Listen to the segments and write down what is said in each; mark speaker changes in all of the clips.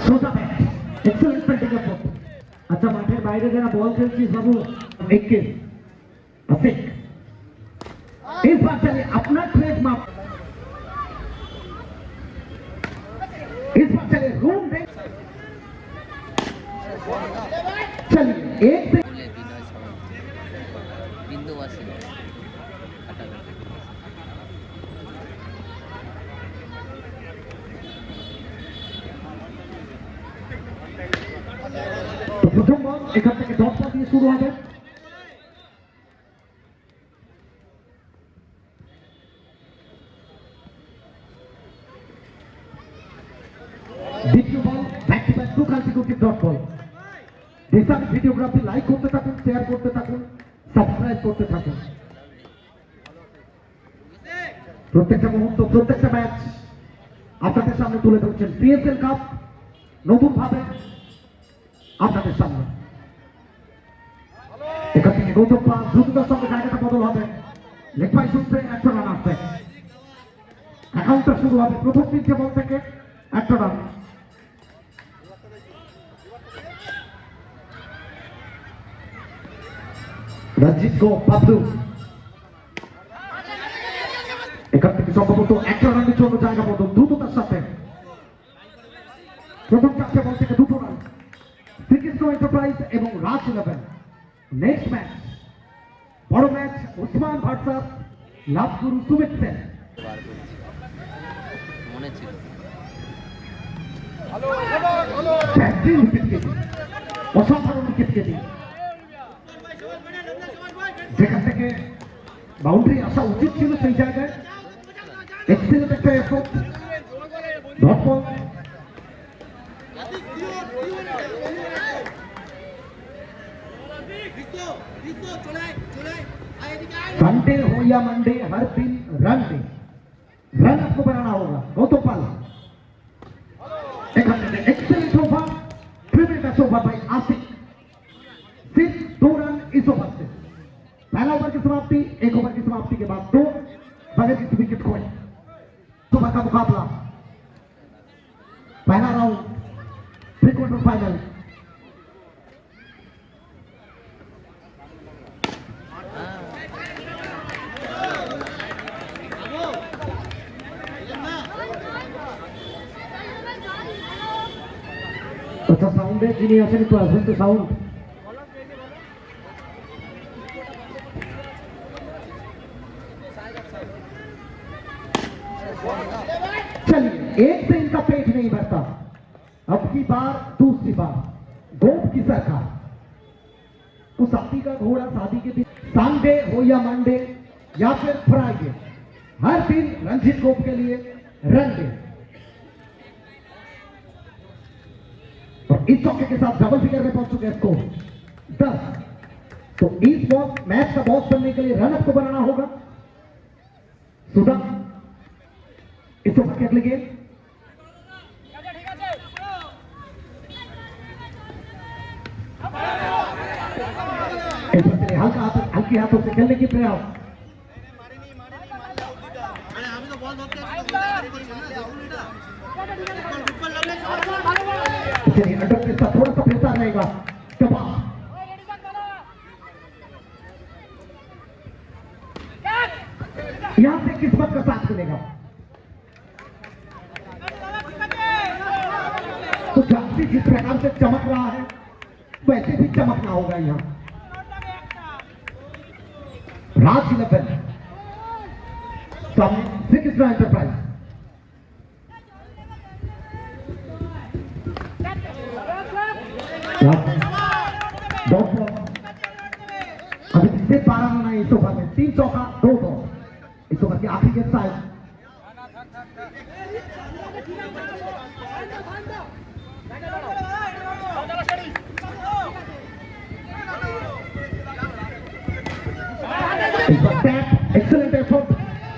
Speaker 1: সোজা bat, excellent fielding এর পর। আচ্ছা, মাঠের বাইরে যারা বল খেলছিস বাবু, একে আফিক इस बार चलिए अपना ट्रेड माप, इस बार चलिए रूम में चलिए एक से तो प्रथम बॉल एखान থেকে ডট বল দিয়ে শুরু হবে। দ্বিতীয় ball back to back 2 consecutive dot ball. দেশার ভিডিওগ্রাফি লাইক করতে থাকুন, শেয়ার করতে থাকুন, সাবস্ক্রাইব করতে থাকুন। প্রত্যেকটা মুহূর্ত, প্রত্যেকটা ম্যাচ আপনাদের সামনে তুলে ধরছেন পিএসএল কাপ নতুন ভাবে আপনাদের সামনে। এখান থেকে গৌতম পাল দ্রুততার সঙ্গে জায়গাটা বদল হবে, লেখাই সূত্রে একটা রান আসবে, অ্যাকাউন্টটা শুরু হবে প্রথম 3টে বল থেকে একটা রান। রঞ্জিত গো বাবলু এখান থেকে সম্ভবত একটা রানের জন্য জায়গা বদল দ্রুততার সাথে। প্রথম 4টে বল থেকে 2টো রান শ্রীকৃষ্ণ এন্টারপ্রাইজ এবং রাজ 11। নেক্সট ম্যাচ বড় ম্যাচ ওসমান ভার্সাস লাভগুরু সুমিত সেন। মনে ছিল অসাধারণ উইকেট কিপিং, যেখান থেকে বাউন্ডারি আসা উচিত ছিল সেই জায়গায় এক্সেলেন্ট একটা এফোর্ট। ডট বল संडे हो या मंडे हर दिन रन डे, रन आपको बनाना होगा। Gautam Pal excellent over, tremendous over by Asif. सिर्फ 2 रन इस ओवर से। पहला ओवर की समाप्ति, एक ओवर की समाप्ति के बाद 2 बगैर किसी विकेट खोए सुबह का मुकाबला। पहला राउंड प्री क्वार्टर फाइनल। अच्छा साउंड है जिन्हें আসেন তো আসেন তো साउंड। चलिए एक से इनका पेट नहीं भरता, अब की बार दूसरी बार गोप की सरकार। तो शादी का घोड़ा शादी के दिन, संडे हो या मंडे या फिर फ्राइडे, हर दिन रंजीत गोप के लिए रन डे। और इस चौके के साथ डबल फिगर में पहुंच चुके हैं स्कोर 10। तो इस मैच का बॉस बनने के लिए रन अप को बनाना होगा। सुधा इस ओवर के अगले गेम हल्के हाथों से खेलने की प्रयास। अंडर प्रेशर थोड़ा सा प्रेशर रहेगा, यहां से किस्मत का साथ मिलेगा। तो जाति जिस प्रकार से चमक रहा है वैसे भी चमकना होगा। यहां राज 11 सामने श्रीकृष्ण एंटरप्राइज। अभी सिर्फ 12 रन है इस ओवर में, 3 चौका 2 बॉल। इस ओवर की आखिरी गेंद शायद एक्सेलेंट एफर्ट,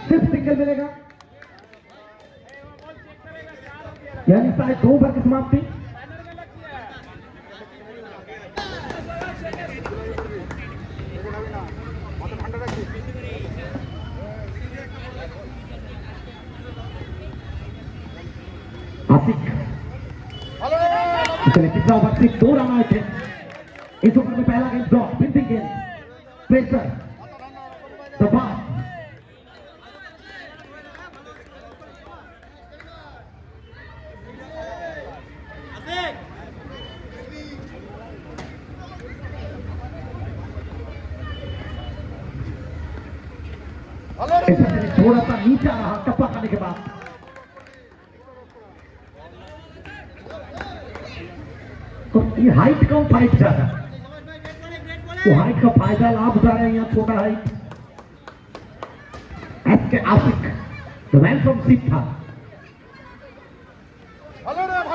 Speaker 1: सिर्फ सिंगल मिलेगा, यानी शायद 2 ओवर की समाप्ति। आसिक चलिए पिछला ओवर सिर्फ 2 रन आए थे। इस ओवर में पहला गेंद ड्रॉप, बिल्डिंग गेंद, प्रेशर, दबाव। थोड़ा सा नीचे आ रहा टप्पा खाने के बाद। तो ये हाइट कम, फाइट ज्यादा, तो हाइट का फायदा लाभ उठा रहे हैं यहाँ। छोटा हाइट एस के आशिक, द मैन फ्रॉम सीता।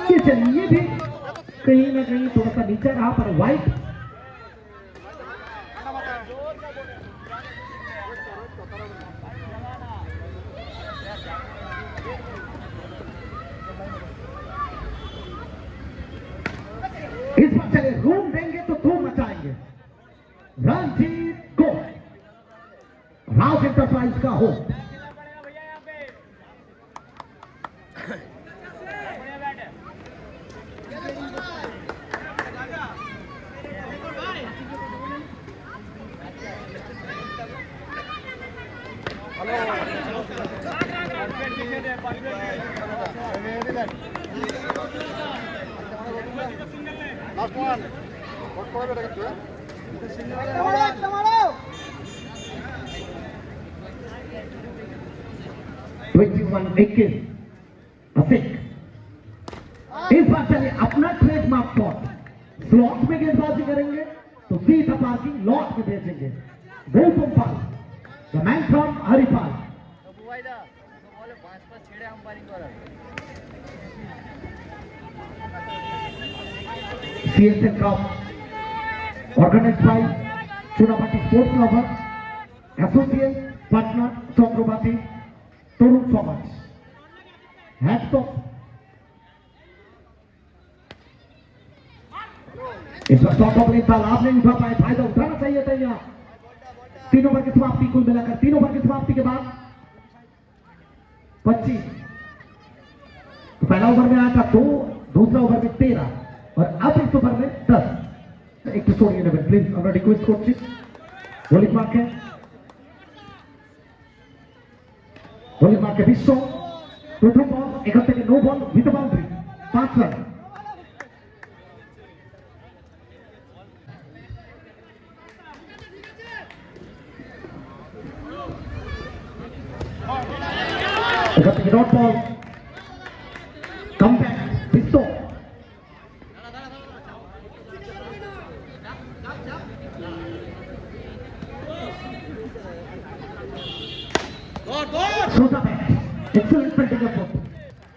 Speaker 1: ये भी कहीं ना कहीं थोड़ा सा नीचे रहा, पर वाइट इस बार चले रूम देंगे तो धूम मचाएंगे। रणजीत को राज एंटरप्राइज का हो।
Speaker 2: Last one. What for it?
Speaker 1: 21-21 असिक। इस बार चलिए अपना ट्रेडमार्क शॉट, स्लॉट में गेंदबाजी करेंगे तो सीधा पार्किंग लॉट में भेजेंगे। Gautam Pal, the man from Haripal. CSL Cup organized by Chunapati Sports Lover Associate Partner Chandrabati Torun Samaj। Hats off। इस बार शॉट ऑफ लेता, लाभ नहीं उठा पाए, फायदा उठाना चाहिए था यहाँ। 3 ओवर की समाप्ति, कुल मिलाकर 3 ओवर की समाप्ति के बाद 25। तो पहला ओवर में आया था 2, दूसरा ओवर में 13 और अब इस ओवर में 10। एक छोड़िए ना प्लीज, আমরা রিকোয়েস্ট করছি। বলিং মার্কে বিশ্ব প্রথম বল, এখান থেকে নো বল, ভিত বাউন্ডারি, 5 রান। এখান থেকে ডট বল, কমব্যাক বিশ্ব।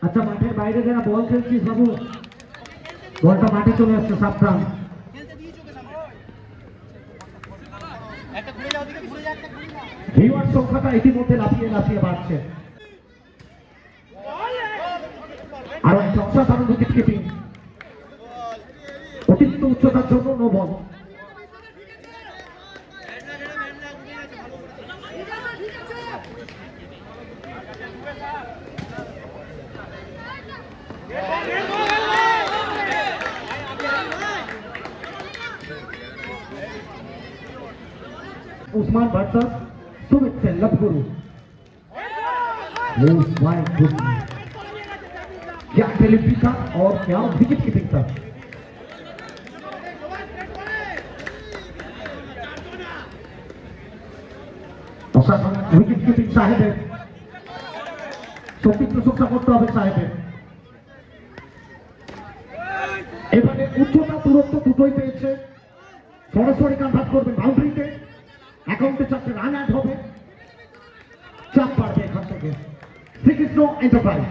Speaker 1: আচ্ছা মাঠের বাইরে যারা বল খেলছিস বাবু, বলটা মাঠে চলে আসছে, সাবধান। ভিউয়ার সংখ্যাটা ইতিমধ্যে লাফিয়ে লাফিয়ে বাড়ছে। আরো একটা অসাধারণ উইকেট কিপিং, অতিরিক্ত উচ্চতার জন্য নো বল। उस्मान भट्टर सुमित से लबगुरु। क्या डिलीवरी था और क्या विकेट कीपिंग था। विकेट कीपिंग साहेब সত্যি প্রশংসা করতে হবে সাহেবের। এবারে উচ্চতা দূরত্ব দুটোই পেয়েছে, সরাসরি কনভার্ট করবে বাউন্ডারিতে। অ্যাকাউন্টে 4টে রান অ্যাড হবে, চাপ পারবে এখান থেকে শ্রীকৃষ্ণ এন্টারপ্রাইজ।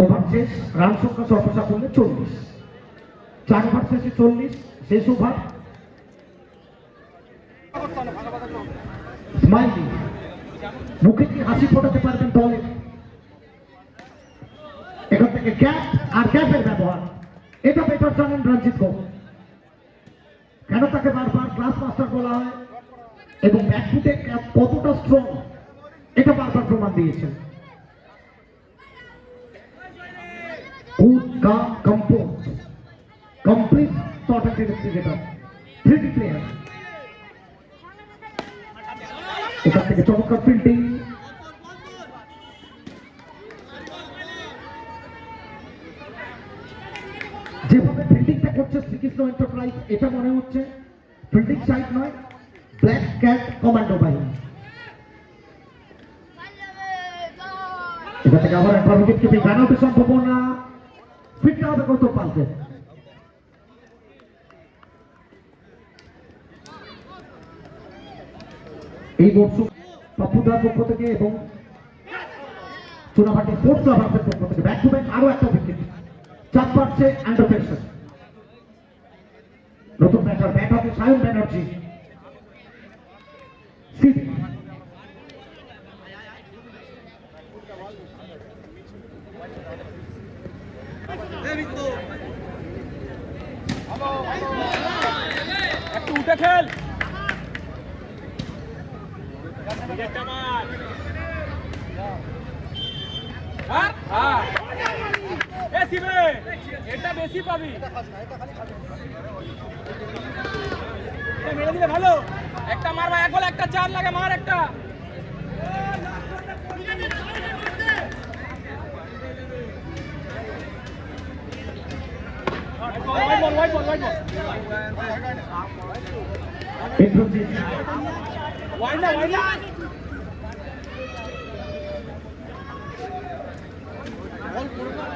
Speaker 1: ওভার শেষ, রান সংখ্যা সর্বসা করলে 40। 4 ওভার শেষে 40, শেষ ওভার। স্মাইলি মুখে কি হাসি ফোটাতে পারবেন দলে। এখান থেকে গ্যাপ আর গ্যাপের ব্যবহার, এটা বেটার জানেন রঞ্জিত ঘোষ। কেন তাকে বারবার ক্লাস মাস্টার বলা হয় এবং ব্যাকফুটে কতটা স্ট্রং এটা বারবার প্রমাণ দিয়েছেন। Cool, calm, composed, complete sorted cricketer, 3D player. এখান থেকে চমৎকার ফিল্ডিং, যেভাবে ফিল্ডিংটা করছে শ্রীকৃষ্ণ এন্টারপ্রাইজ, এটা মনে হচ্ছে ফিল্ডিং সাইড নয়, ব্ল্যাক ক্যাট কমান্ডো বাহিনী। এখান থেকে আবার একবার উইকেট কিপিং, রান আউটের সম্ভাবনা, ফিরতে হবে গৌতম পালকে। এই মরশুম পাপ্পুদার পক্ষ থেকে এবং চুনাভাটি স্পোর্টস ক্লাবের পক্ষ থেকে ব্যাক টু ব্যাক আরো একটা উইকেট, চাপ পাচ্ছে আন্ডার প্রেসার। নতুন ব্যাটার, ব্যাট হাতে সায়ন ব্যানার্জি, সিডি
Speaker 3: একটু উঠে খেল। এটা বেশি পাবি, মেরে দিলে ভালো। একটা মার ভাই, এক বল একটা চার লাগে, মার একটা।
Speaker 1: ইন্দ্রজিৎ
Speaker 3: ওয়াইড না, ওয়াইড না।
Speaker 2: বল করে না।